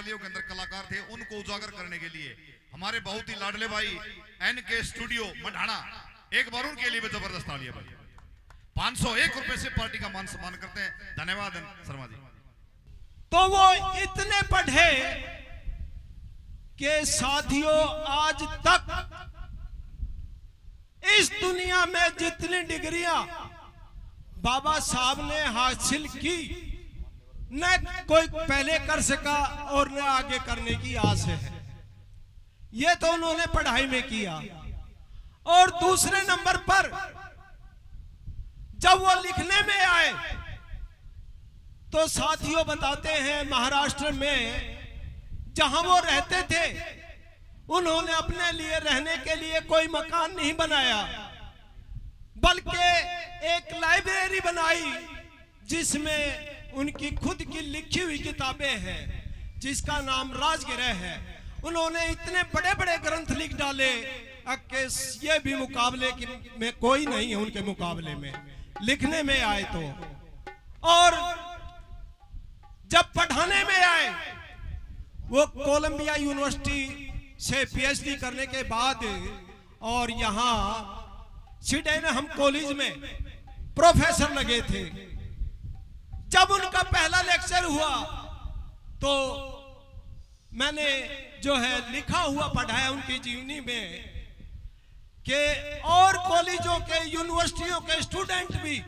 गलियों के अंदर कलाकार थे, उनको उजागर करने के लिए हमारे बहुत ही लाडले भाई NK स्टूडियो मढ़ाना, एक बार उनके लिए भी जबरदस्त तालियां भाई। 501 रुपए से पार्टी का मान सम्मान करते हैं। धन्यवाद शर्मा जी। तो वो इतने पढ़े कि साथियों आज तक इस दुनिया में जितनी डिग्रियां बाबा साहब ने हासिल की, न कोई पहले कर सका और न आगे करने की आस है। ये तो उन्होंने पढ़ाई में किया। और दूसरे नंबर पर जब वो लिखने में आए तो साथियों बताते हैं महाराष्ट्र में जहां वो रहते थे उन्होंने अपने लिए रहने के लिए कोई मकान नहीं बनाया, बल्कि एक लाइब्रेरी बनाई जिसमें उनकी खुद की लिखी हुई किताबें हैं, जिसका नाम राजगृह है। उन्होंने इतने बड़े बड़े ग्रंथ लिख डाले कि ये भी मुकाबले में कोई नहीं है उनके मुकाबले में, लिखने में आए तो। और जब पढ़ाने में आए, वो कोलंबिया यूनिवर्सिटी से PhD करने के बाद और यहाँ स्वीडन कॉलेज में प्रोफेसर लगे थे। जब उनका पहला लेक्चर हुआ तो मैंने जो है लिखा हुआ पढ़ाया उनकी जीवनी में कि और कॉलेजों के यूनिवर्सिटियों के स्टूडेंट भी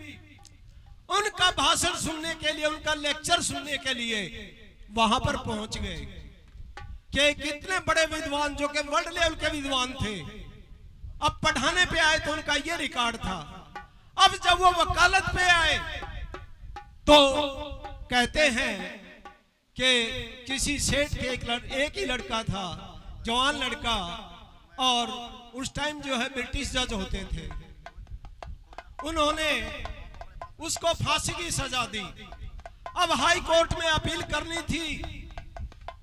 उनका भाषण सुनने के लिए, उनका लेक्चर सुनने के लिए वहां पर पहुंच गए कि कितने बड़े विद्वान, जो कि वर्ल्ड लेवल के विद्वान थे, अब पढ़ाने पे आए तो उनका ये रिकॉर्ड था। अब जब वो वकालत पे आए तो कहते हैं कि किसी सेठ के एक ही लड़का था, जवान लड़का, और उस टाइम जो है ब्रिटिश जज होते थे, उन्होंने उसको फांसी की सजा दी। अब हाई कोर्ट में अपील करनी थी,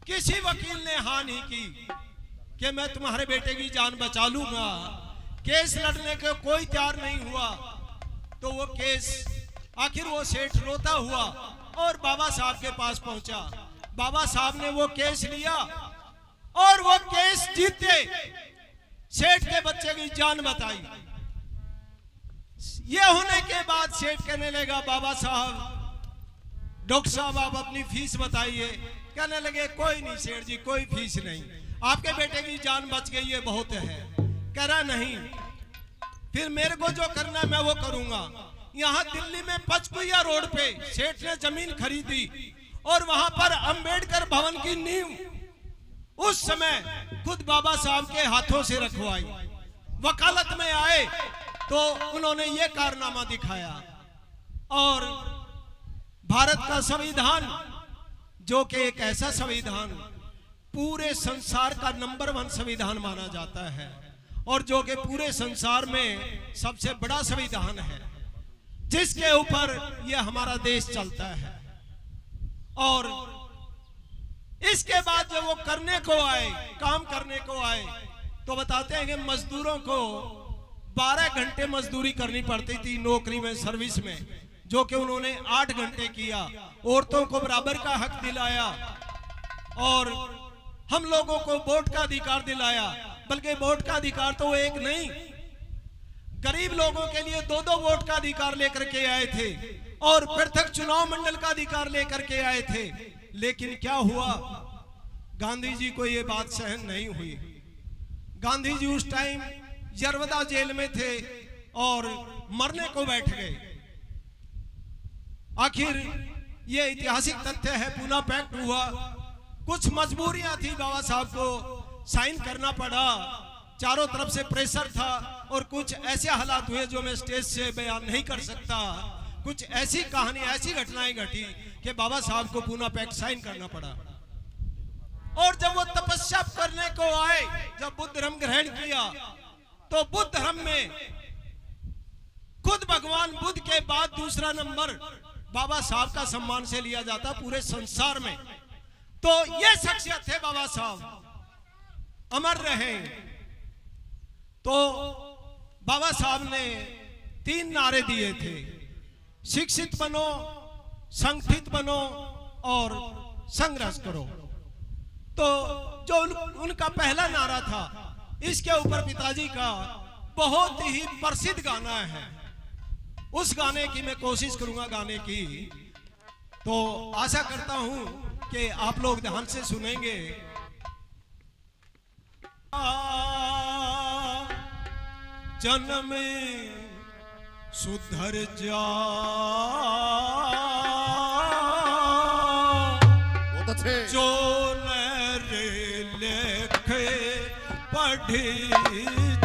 किसी वकील ने हाँ नहीं की कि मैं तुम्हारे बेटे की जान बचा लूंगा। केस लड़ने के कोई तैयार नहीं हुआ। तो वो केस आखिर वो सेठ रोता हुआ और बाबा साहब के पास पहुंचा। बाबा साहब ने वो केस लिया और वो केस जीते, सेठ के बच्चे की जान बताई। ये होने के बाद सेठ कहने लगा, बाबा साहब, डॉक्टर साहब आप अपनी फीस बताइए। कहने लगे, कोई नहीं सेठ जी, कोई फीस नहीं, आपके बेटे की जान बच गई है, बहुत है। कह रहा नहीं, फिर मेरे को जो करना है मैं वो करूंगा। यहाँ दिल्ली में पचकुइया रोड पे सेठ ने जमीन खरीदी और वहां पर अंबेडकर भवन की नींव उस समय खुद बाबा साहब के हाथों से रखवाई। वकालत में आए तो उन्होंने ये कारनामा दिखाया। और भारत का संविधान, जो कि एक ऐसा संविधान पूरे संसार का नंबर 1 संविधान माना जाता है और जो कि पूरे संसार में सबसे बड़ा संविधान है, जिसके ऊपर यह हमारा देश चलता है। और इसके बाद जब वो करने को आए, काम करने को आए, तो बताते हैं कि मजदूरों को 12 घंटे मजदूरी करनी पड़ती थी नौकरी में, सर्विस में, जो कि उन्होंने 8 घंटे किया। औरतों को बराबर का हक दिलाया और हम लोगों को वोट का अधिकार दिलाया। बल्कि वोट का अधिकार तो एक नहीं, गरीब लोगों के लिए 2-2 वोट का अधिकार लेकर के आए थे और पृथक चुनाव मंडल का अधिकार लेकर के आए थे। लेकिन क्या हुआ, गांधी जी को यह बात सहन नहीं हुई। गांधी जी उस टाइम यरवदा जेल में थे और मरने को बैठ गए। आखिर ये ऐतिहासिक तथ्य है, पूना पैक्ट हुआ, कुछ मजबूरियां थी, बाबा साहब को साइन करना पड़ा, चारों तरफ से प्रेशर था और कुछ ऐसे हालात हुए जो मैं स्टेज से बयान नहीं कर सकता। कुछ ऐसी कहानी, ऐसी घटनाएं घटी कि बाबा साहब को पूना पैक्ट साइन करना पड़ा। और जब वो तपस्या करने को आए, जब बुद्ध धर्म ग्रहण किया, तो बुद्ध धर्म में खुद भगवान बुद्ध के बाद दूसरा नंबर बाबा साहब का सम्मान से लिया जाता पूरे संसार में। तो ये शख्सियत है बाबा साहब, अमर रहे। तो बाबा साहब ने 3 नारे दिए थे, शिक्षित बनो, संगठित बनो और संघर्ष करो। तो जो उनका पहला नारा था, इसके ऊपर पिताजी का बहुत ही प्रसिद्ध गाना है। उस गाने की मैं कोशिश करूंगा गाने की, तो आशा करता हूं कि आप लोग ध्यान से सुनेंगे। जन्म सुधर जा, बहुत अच्छे। जो नरे लेखे पढ़ी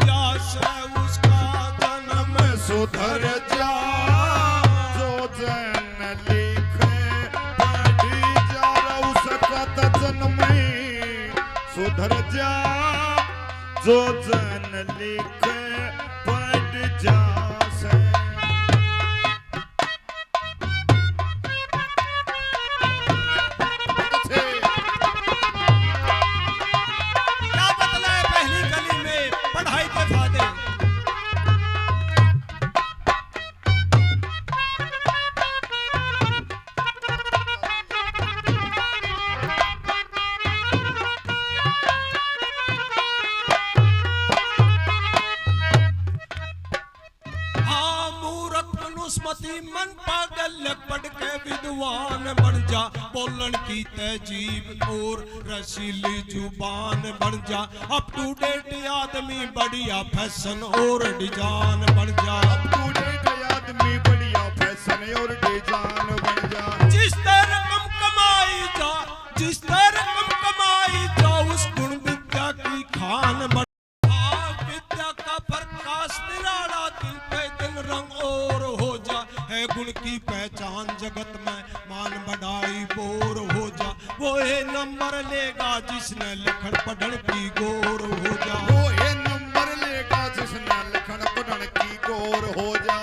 जा से उसका जन्म सुधर जा, जो जन लिखे पढ़ी जा उसका तो जन्म सुधर जा, जो जन लिखे पढ़ जा से। क्या बतलाए पहली कली में पढ़ाई के फायदे। हाँ, मूर्ख मनुस्मति मन पागल पढ़ के विद्वान बन जा, बोलन की तहजीब और रसीली जुबान बन जा, अप टू डेट आदमी बढ़िया फैशन और डिजाइन बन जा। आदमी बढ़िया फैशन और डिजाइन बन जा। जिस तरह कम कमाई जा, जिस तरह कम कमाई जा, उस गुण विद्या की खान बन। हाँ, विद्या का प्रकाश निराला, दिन पे दिन रंग और हो जा, है गुण की पहचान जगत में, मान बढ़ाई बोर हो जा। वो ये नंबर लेगा जिसने लिखन पढ़न की गोर हो जा। वो ये नंबर लेगा जिसने लिखन पढ़न की गोर हो जा।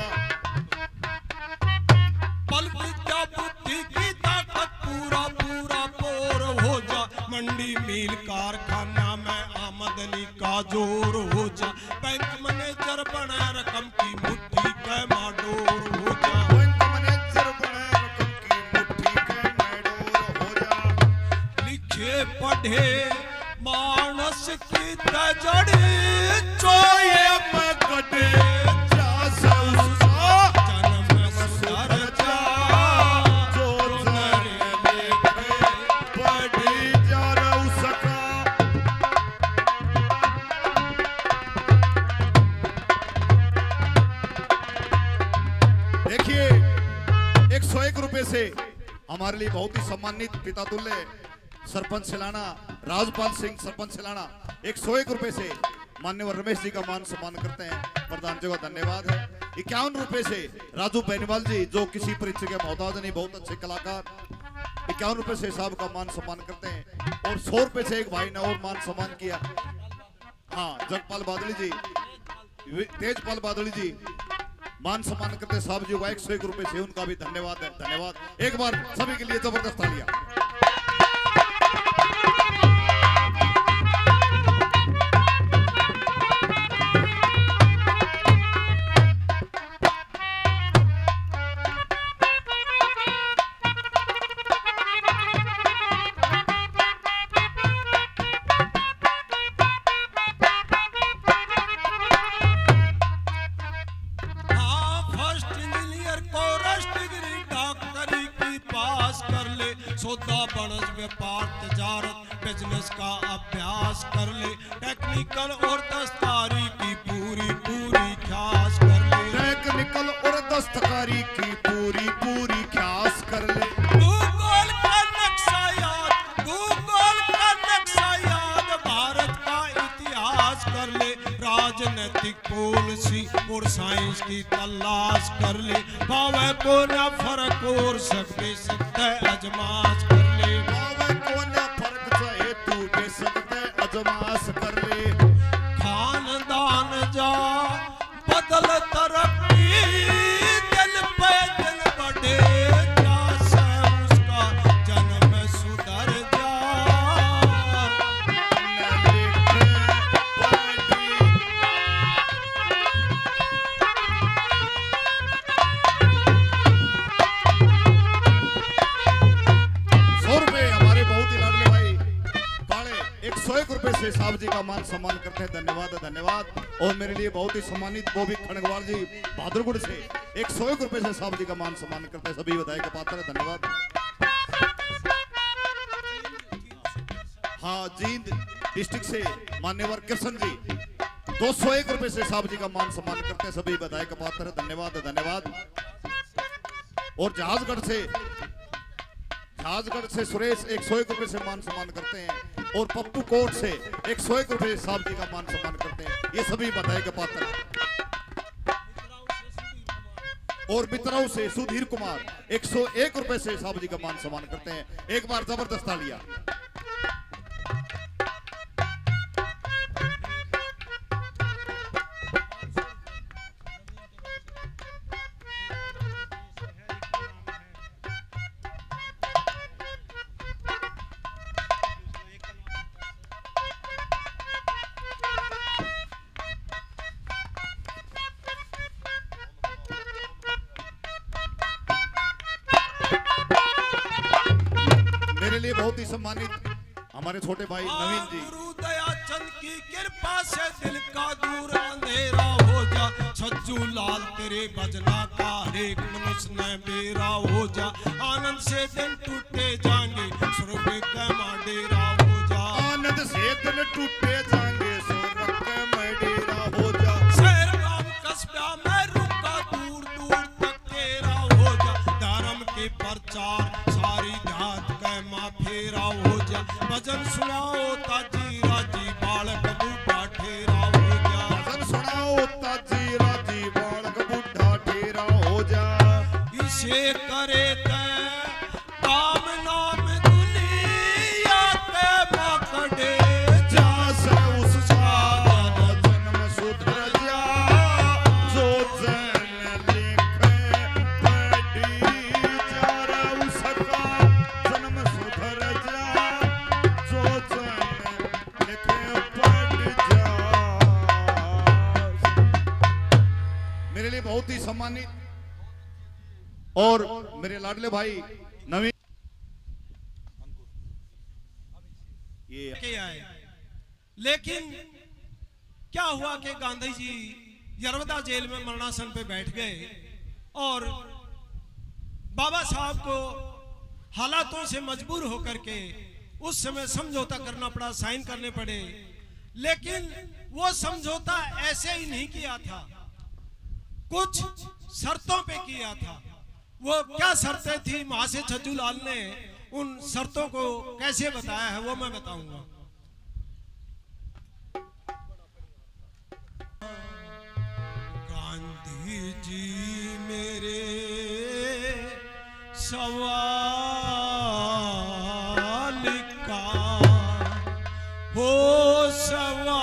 बल विद्या बुद्धि की ताकत पूरा पूरा पोर हो जा, मंडी मील कारखाना में आमदनी का जोर हो जा, बैंक मैनेजर बने रकम की मुट्ठी के माडोर हो जा। बैंक मैनेजर बने रकम की मुट्ठी के माडोर हो जा। लिखे पढ़े मानस की तजड़ी, चोये में कटे जा से उसका जन्म सुधर जा, जो नरे लेखे पढ़ी जा उसका। देखिए 101 रुपए से हमारे लिए बहुत ही सम्मानित पिता तुल्य सरपंच सिलाना राजपाल सिंह सरपंच सिलाना 101 रुपए से मान्यवर रमेश जी का मान सम्मान करते हैं। प्रधान जी का धन्यवाद है। 51 रुपए से राजू बेनीवाल जी, जो किसी परिचय के मोहताज नहीं, बहुत अच्छे कलाकार, 51 रुपए से साहब का मान सम्मान करते हैं। और 100 रुपए से एक भाई ने और मान सम्मान किया। हाँ, जगपाल बादली जी, तेजपाल बादली जी मान सम्मान करते साहब जी को 101 रुपए से, उनका भी धन्यवाद है। धन्यवाद एक बार सभी के लिए जबरदस्त तालियां। हाँ, फर्स्ट इंजीनियर कोर्स डिग्री डॉक्टरी की पास कर ले, सौदा बनस व्यापार तजारत बिजनेस का अभ्यास कर ले, टेक्निकल और दस्तकारी की पूरी पूरी ख्यास कर ले। टेक्निकल और दस्तकारी की पूरी पूरी ख्यास कर ले। भूगोल का नक्शा याद, भूगोल का नक्शा याद, भारत का इतिहास कर ले, राजनीतिक पॉलिसी और साइंस की तलाश कर ले, भावे को न फर्क और सकते सकते अजमाश कर ले। भावे को न फर्क चाहे तू भी सकते अजमास कर ले। खानदान जा बदल तरक्की, दिल पे दिल बढ़े जा से उसका जन्म सुधर जा। 101 रुपए से साहब जी का मान सम्मान करते हैं। धन्यवाद धन्यवाद। और मेरे लिए बहुत ही सम्मानित वो भी खड़गवाल जी बहादुरगढ़ से 101 रुपए से साहब जी का मान सम्मान करते हैं। सभी बधाई का पात्र है। धन्यवाद। हाँ, जींद डिस्ट्रिक्ट से मान्यवर कृष्ण जी 201 रुपए से साहब जी का मान सम्मान करते हैं। सभी बधाई का पात्र है। धन्यवाद धन्यवाद। और जहाजगढ़ से सुरेश 101 रुपए से मान सम्मान करते हैं। और पप्पू कोट से 101 रुपए साहब जी का मान सम्मान करते हैं। ये सभी बधाई के पात्र हैं। और बितराऊ से सुधीर कुमार 101 रुपए से साहब जी का मान सम्मान करते हैं। एक बार जबरदस्त तालियां। मेरे लिए बहुत ही सम्मानित हमारे छोटे भाई नवीन जी। गुरु दया चंद की कृपा से दिल का दूर अंधेरा हो जा। छज्जू लाल तेरे भजना का हर एक मनुष्य ने मेरा हो जा। आनंद से दिन टूटे जाएंगे स्वर्ग का डेरा हो जा। आनंद से दिन टूटे जाएंगे स्वर्ग का डेरा हो जा। शहर गांव कस्बा में रुका दूर दूर तक तेरा हो जा। धर्म के प्रचार सारी जात का माँ फेरा हो जा। भजन सुनाओ ताजी राजी बालक बूढ़ा ठेरा हो जा। भजन सुनाओ ताजी राजी बालक बूढ़ा ठेरा हो जा। इसे करे ते काम नाम दुनिया के पकड़े जा। से उसका जन्म सुधर जा। जो जन लिखे पढ़ी जा रे उसका जन्म सुधर जा। जो जन लिखे पढ़ जा। मेरे लिए बहुत ही सम्मानित और मेरे लाडले भाई नवीन ये के आए। लेकिन क्या हुआ कि गांधी जी यरवदा जेल में मरणासन पे बैठ गए और बाबा साहब को हालातों से मजबूर होकर के उस समय समझौता करना पड़ा, साइन करने पड़े। लेकिन वो समझौता ऐसे ही नहीं किया था, कुछ शर्तों पे किया था। वो क्या शर्तें थी, महाशय छज्जूलाल ने उन शर्तों को कैसे बताया है वो मैं बताऊंगा। गांधी जी मेरे सवाल का हो सवाल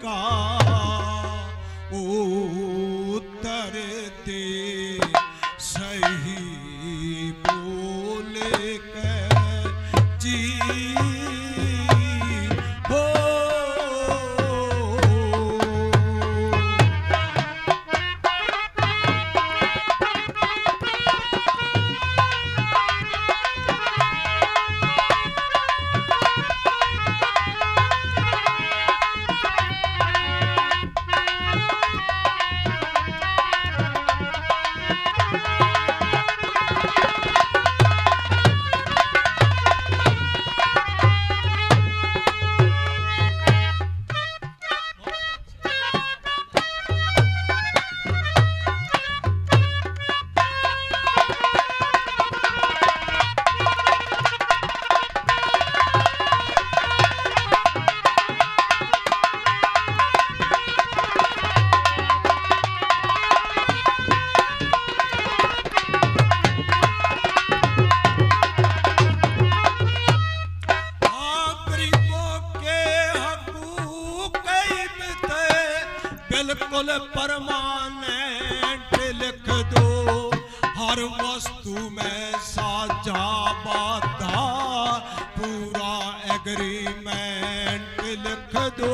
का उत्तर दे सही बोले के जी हो। बिल्कुल परमानेंट लिख दो, हर वस्तु में साझा बाधा पूरा एग्रीमेंट लिख दो,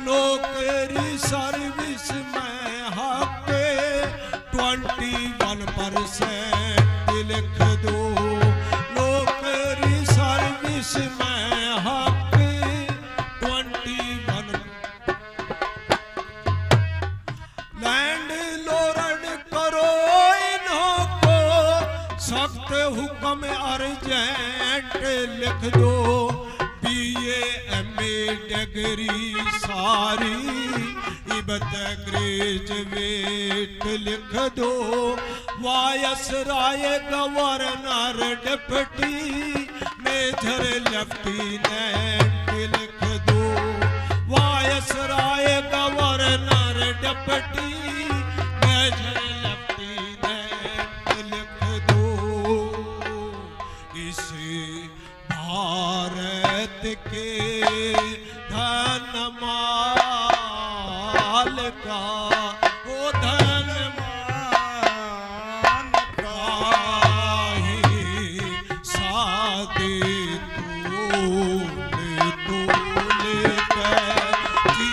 नौकरी सर्विस में हक 21% लिख दो, नौकरी सर्विस अर्जेंट लिख दो, BA MA डिग्री सारी, इबत ग्रेजुएट लिख दो, viceroy governor deputy major lieutenant लिख दो, viceroy governor deputy major lieutenant लिख दो। इस भारत के धनमाल का, ओ धनमान का ही सादे तोल कर जी।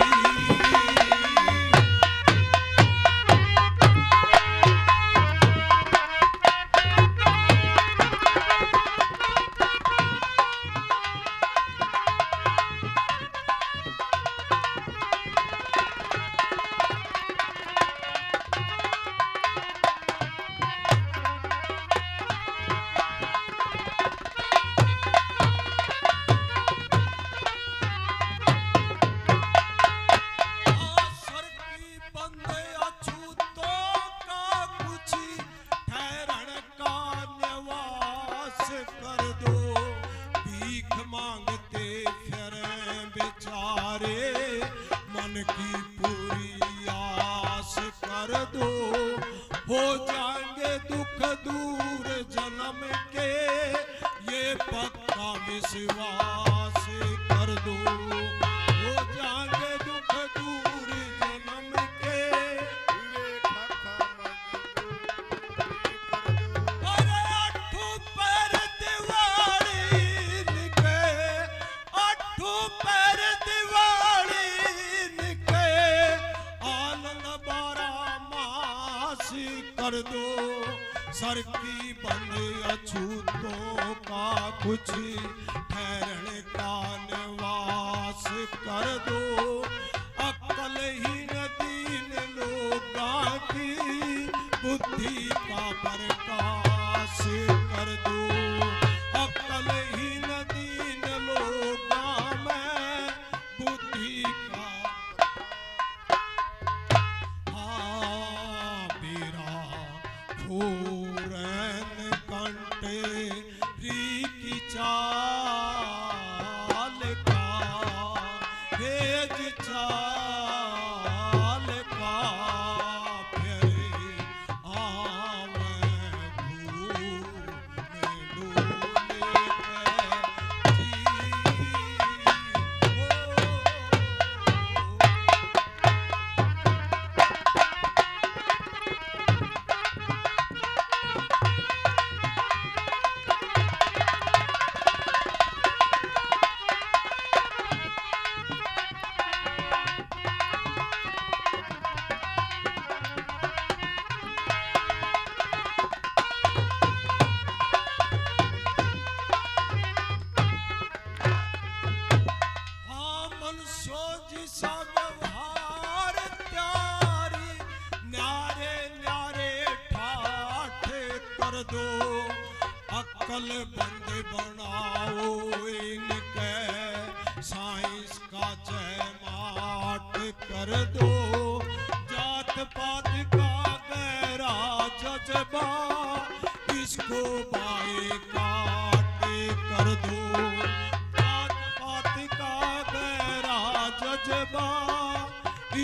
हो जाएंगे दुख दूर जन्म के, ये पक्का विश्वास कर दो। हो जाएंगे दुख दूर जन्म के, ये पक्का अरे अठू पैर दिवाली निके, अठू पैर दिवाली निके, आनंद बारा कर दो। सर की बंद अछूतों का कुछ ठहरण का निवास कर दो। अक्लहीन दीन लोगों की बुद्धि का प्रकाश कर दो। अक्लहीन दीन लोगों में बुद्धि का पूरन कंटे री चाल का, भेज चाल का, फिर आवे भूल डोले जी। दो अक्ल बंद बनाओ इनके, साइंस का जयमाट कर दो। जात पात का गहरा जज्बा इसको बाए काटे कर दो। जात पात का गहरा जज्बा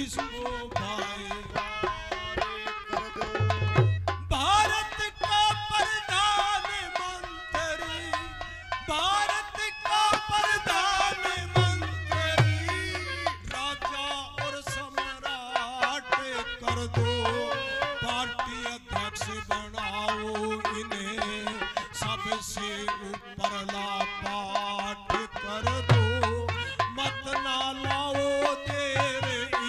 इसको बाए सबसे उपरला पाठ कर दो। मत ना लाओ देर ई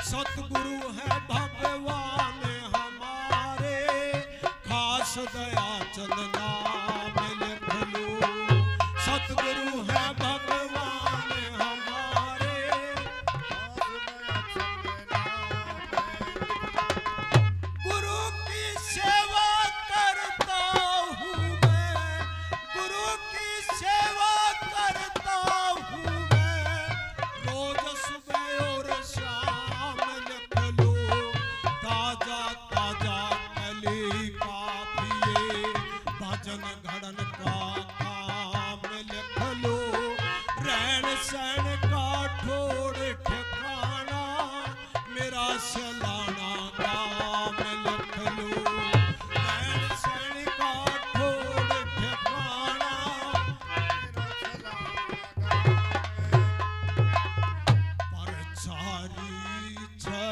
सतगुरु है भगवान हमारे, खास दया चंदना मिल भलो। सतगुरु है भगवान हमारे, गुरु की सेवा करता हूँ मैं, गुरु की सेवा करता हूँ मैं, रोज सुबह और शाम लिख लो। ताजा ताजा कली का पिए, भजन घड़न का काम लिख लो। रहन सहन का ठोर ठिकाना, मेरा सलाना काम लिख लो। रहन सहन का ठोर ठिकाना, परचारी छे